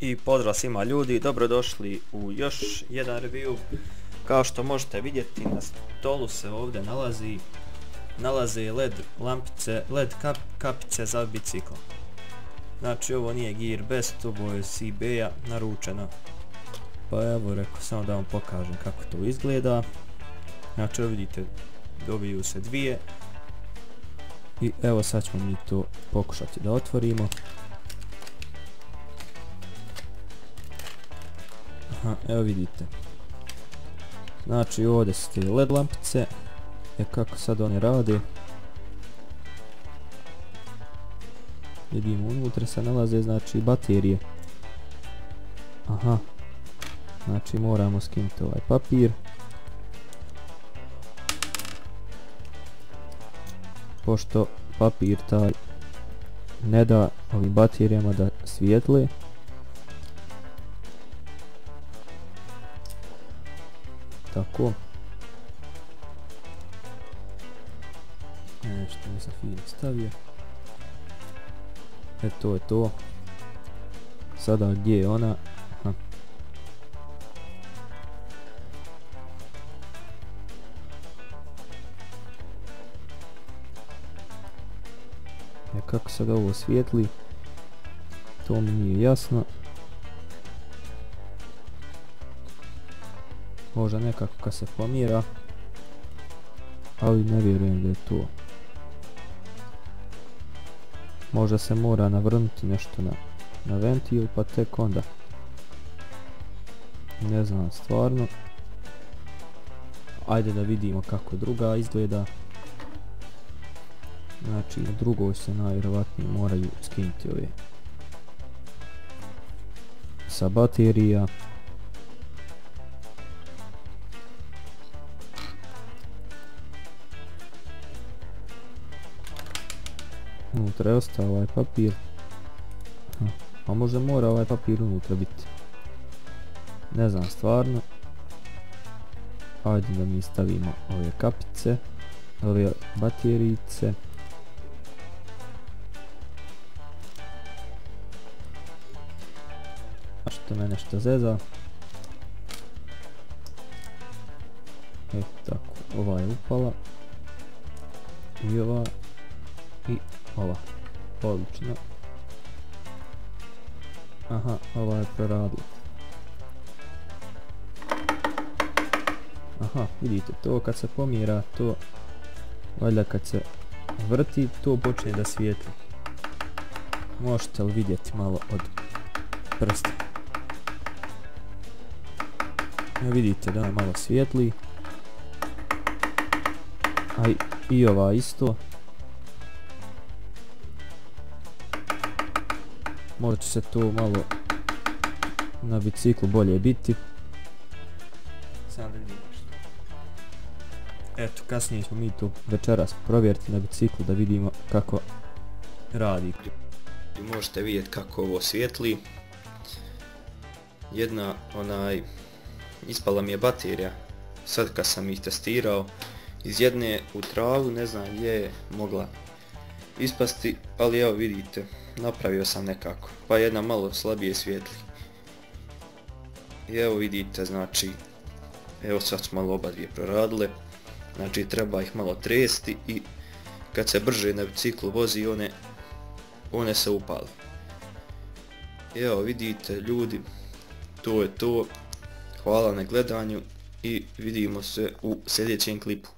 I pozdrav svima ljudi, dobrodošli u još jedan review. Kao što možete vidjeti, na stolu se ovdje nalaze LED lampice, LED kapice za bicikl. Znači ovo nije Gearbest, ovo je s eBaya naručeno. Pa evo rekao samo da vam pokažem kako to izgleda. Znači vidite, dobiju se dvije. I evo sad ćemo mi to pokušati da otvorimo. Aha, evo vidite. Znači ovdje su te LED lampice. Kako sad one rade. Vidimo unutra se nalaze znači baterije. Aha. Znači moramo skinuti ovaj papir. Pošto papir taj ne da ovim baterijama da svijetle. Tako. Nešto mi se fino stavio. To je to. Sada gdje je ona? Aha. Kako sad ovo svijetli? To mi nije jasno. Možda nekako kad se pomjera. Ali ne vjerujem da je to. Možda se mora navrnuti nešto na ventil pa tek onda. Ne znam stvarno. Ajde da vidimo kako druga izgleda. Znači na drugoj se najvjerovatnije moraju skinuti ove sa baterija. Unutra je ostao ovaj papir. A možda mora ovaj papir unutra biti. Ne znam stvarno. Ajde da mi stavimo ove kapice, ove baterijice. A što me nešto zeza. Eto tako, ova je upala. I ova. I ova. Odlično. Aha, ova je proradila. Aha, vidite to kad se pomjera, to valjda kad se vrti, to počne da svijetli. Možete li vidjeti malo od prsta? Vidite da malo svijetli. A i ova isto. Možda će se to malo na biciklu bolje biti. Sad da vidimo što. Eto, kasnije ćemo mi to večeras provjeriti na biciklu da vidimo kako radi. Možete vidjeti kako ovo svijetli. Jedna ispala mi je baterija. Sad kad sam ih testirao, iz jedne u travu, ne znam gdje je mogla ispasti, ali evo vidite, napravio sam nekako, pa jedna malo slabije svijetli. I evo vidite, znači, evo sad su malo oba dvije proradile, znači treba ih malo tresti i kad se brže na biciklu vozi one se upale. Evo vidite ljudi, to je to, hvala na gledanju i vidimo se u sljedećem klipu.